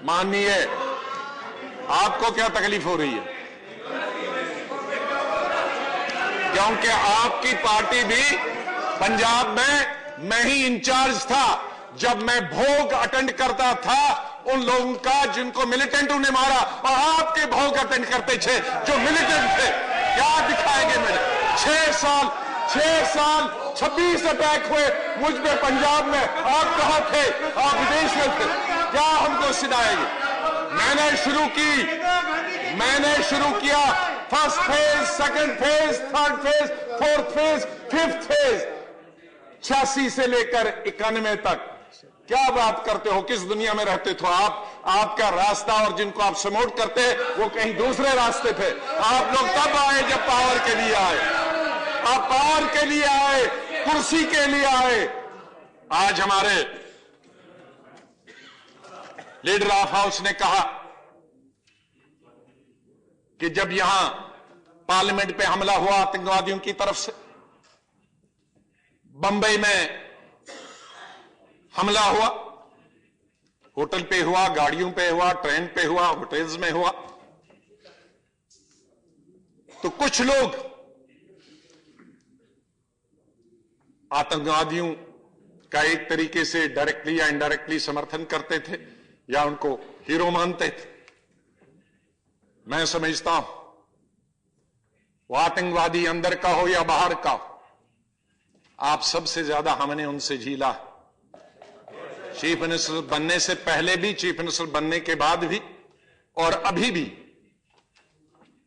माननीय आपको क्या तकलीफ हो रही है? क्योंकि आपकी पार्टी भी पंजाब में, मैं ही इंचार्ज था जब मैं भोग अटेंड करता था उन लोगों का जिनको मिलिटेंट ने मारा, और आपके भोग अटेंड करते थे जो मिलिटेंट थे। क्या दिखाएंगे मुझे? 6 साल 26 अटैक हुए मुझ पे पंजाब में, आप कहां थे? आप विदेश में थे। क्या हमको सुनाएंगे? मैंने शुरू किया first phase, second phase, third phase, fourth phase, fifth phase, 86 से लेकर 91 तक। क्या बात करते हो? किस दुनिया में रहते थे आप? आपका रास्ता और जिनको आप प्रमोट करते हैं वो कहीं दूसरे रास्ते थे। आप लोग तब आए जब पावर के लिए आए, आप पावर के लिए आए, कुर्सी के लिए आए। आज हमारे लीडर ऑफ हाउस ने कहा कि जब यहां पार्लियामेंट पे हमला हुआ आतंकवादियों की तरफ से, बंबई में हमला हुआ, होटल पे हुआ, गाड़ियों पे हुआ, ट्रेन पे हुआ, होटल्स में हुआ, तो कुछ लोग आतंकवादियों का एक तरीके से डायरेक्टली या इनडायरेक्टली समर्थन करते थे या उनको हीरो मानते थे। मैं समझता हूं वो आतंकवादी अंदर का हो या बाहर का हो, आप सबसे ज्यादा हमने उनसे झीला। चीफ मिनिस्टर बनने से पहले भी, चीफ मिनिस्टर बनने के बाद भी, और अभी भी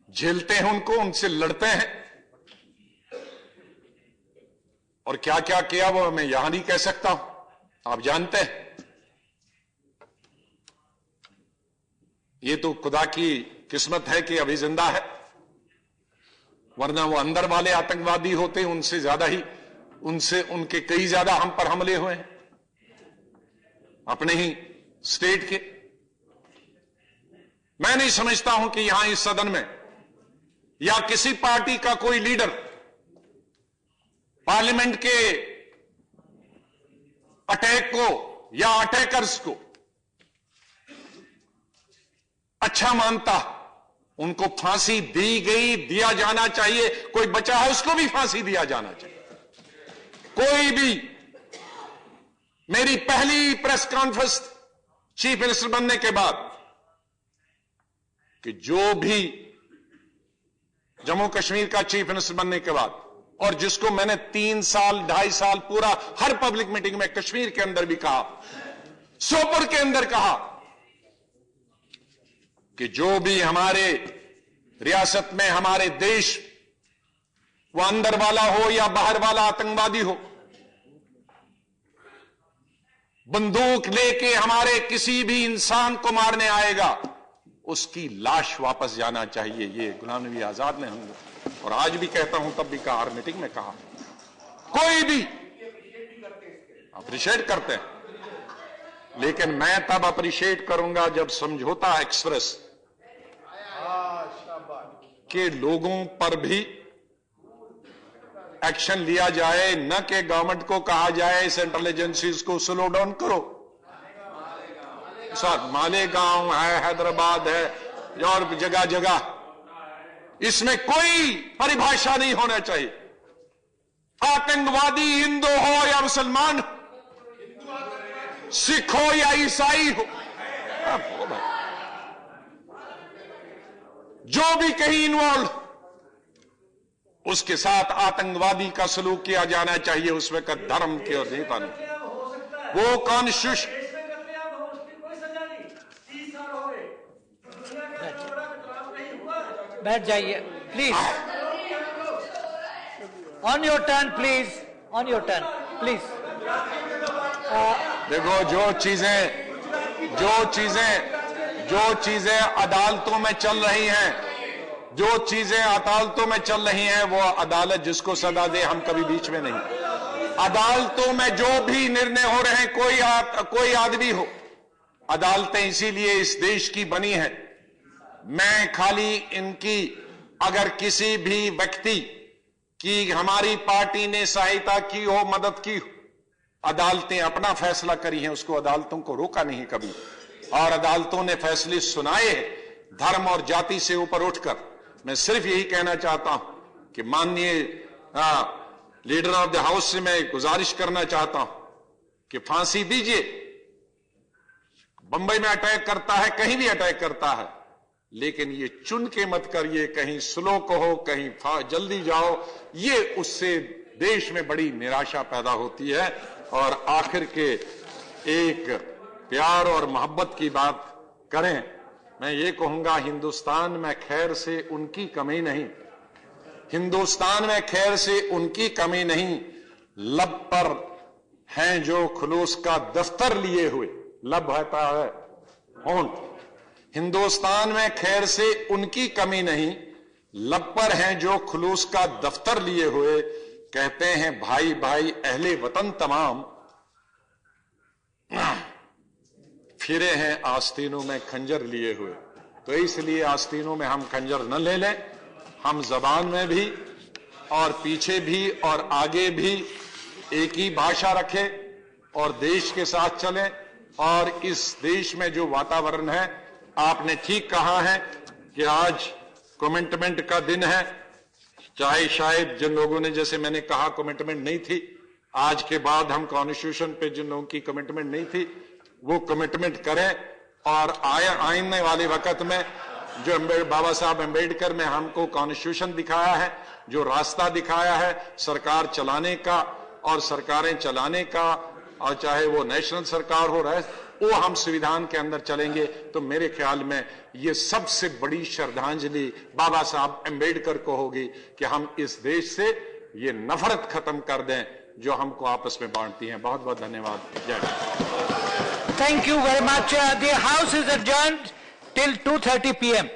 झेलते हैं उनको, उनसे लड़ते हैं। और क्या क्या किया वो मैं यहां नहीं कह सकता हूं, आप जानते हैं। ये तो खुदा की किस्मत है कि अभी जिंदा है, वरना वो अंदर वाले आतंकवादी होते, उनसे ज्यादा ही, उनके कई ज्यादा हम पर हमले हुए हैं अपने ही स्टेट के। मैं नहीं समझता हूं कि यहां इस सदन में या किसी पार्टी का कोई लीडर पार्लियामेंट के अटैक को या अटैकर्स को अच्छा मानता। उनको फांसी दी गई, दिया जाना चाहिए, कोई बचा है उसको भी फांसी दिया जाना चाहिए। कोई भी, मेरी पहली प्रेस कॉन्फ्रेंस चीफ मिनिस्टर बनने के बाद कि जो भी जम्मू कश्मीर का चीफ मिनिस्टर बनने के बाद, और जिसको मैंने 3 साल 2.5 साल पूरा हर पब्लिक मीटिंग में कश्मीर के अंदर भी कहा, सोपुर के अंदर कहा कि जो भी हमारे रियासत में, हमारे देश, वो अंदर वाला हो या बाहर वाला आतंकवादी हो, बंदूक लेके हमारे किसी भी इंसान को मारने आएगा, उसकी लाश वापस जाना चाहिए। ये गुलाम नबी आजाद ने हम, और आज भी कहता हूं, तब भी कहा, हर मीटिंग में कहा, कोई भी अप्रिशिएट करते हैं, लेकिन मैं तब अप्रिशिएट करूंगा जब समझौता एक्सप्रेस के लोगों पर भी एक्शन लिया जाए, न कि गवर्नमेंट को कहा जाए, सेंट्रल एजेंसीज को स्लो डाउन करो। मालेगांव है, हैदराबाद है और जगह जगह, इसमें कोई परिभाषा नहीं होना चाहिए। आतंकवादी हिंदू हो या मुसलमान, सिख हो या ईसाई हो, जो भी कहीं इन्वॉल्व, उसके साथ आतंकवादी का सलूक किया जाना चाहिए। उसमें का धर्म के और नेता नहीं। वो कॉन्स्टिट्यूशन बैठ जाइए please. On your turn please, on your turn please. देखो, जो चीजें अदालतों में चल रही हैं, जो चीजें अदालतों में चल रही हैं, वो अदालत जिसको सजा दे, हम कभी बीच में नहीं। अदालतों में जो भी निर्णय हो रहे हैं, कोई आदमी हो, अदालतें इसीलिए इस देश की बनी है। मैं खाली इनकी, अगर किसी भी व्यक्ति की हमारी पार्टी ने सहायता की हो, मदद की हो, अदालतें अपना फैसला करी हैं, उसको अदालतों को रोका नहीं कभी, और अदालतों ने फैसले सुनाए धर्म और जाति से ऊपर उठकर। मैं सिर्फ यही कहना चाहता हूं कि माननीय लीडर ऑफ द हाउस से मैं गुजारिश करना चाहता हूं कि फांसी दीजिए। बंबई में अटैक करता है, कहीं भी अटैक करता है, लेकिन ये चुन के मत करिए, कहीं स्लो कहो, कहीं जल्दी जाओ। ये उससे देश में बड़ी निराशा पैदा होती है। और आखिर के एक प्यार और मोहब्बत की बात करें, मैं ये कहूंगा, हिंदुस्तान में खैर से उनकी कमी नहीं, हिंदुस्तान में खैर से उनकी कमी नहीं, लब पर हैं जो खुलूस का दफ्तर लिए हुए, लब होता है होंठ, हिंदुस्तान में खैर से उनकी कमी नहीं, लब पर हैं जो खुलूस का दफ्तर लिए हुए, कहते हैं भाई भाई अहले वतन तमाम, फिरे हैं आस्तीनों में खंजर लिए हुए। तो इसलिए आस्तीनों में हम खंजर न ले लें, हम जबान में भी और पीछे भी और आगे भी एक ही भाषा रखें और देश के साथ चलें। और इस देश में जो वातावरण है, आपने ठीक कहा है कि आज कमिटमेंट का दिन है, चाहे शायद जिन लोगों ने, जैसे मैंने कहा, कमिटमेंट नहीं थी, आज के बाद हम कॉन्स्टिट्यूशन पे जिन लोगों की कमिटमेंट नहीं थी, वो कमिटमेंट करें। और आने वाले वक्त में जो बाबा साहब अम्बेडकर ने हमको कॉन्स्टिट्यूशन दिखाया है, जो रास्ता दिखाया है सरकार चलाने का और सरकारें चलाने का, और चाहे वो नेशनल सरकार हो, वो हम संविधान के अंदर चलेंगे, तो मेरे ख्याल में ये सबसे बड़ी श्रद्धांजलि बाबा साहब अम्बेडकर को होगी कि हम इस देश से ये नफरत खत्म कर दें जो हमको आपस में बांटती है। बहुत बहुत धन्यवाद। जय। Thank you very much. The House is adjourned till 2:30 p.m.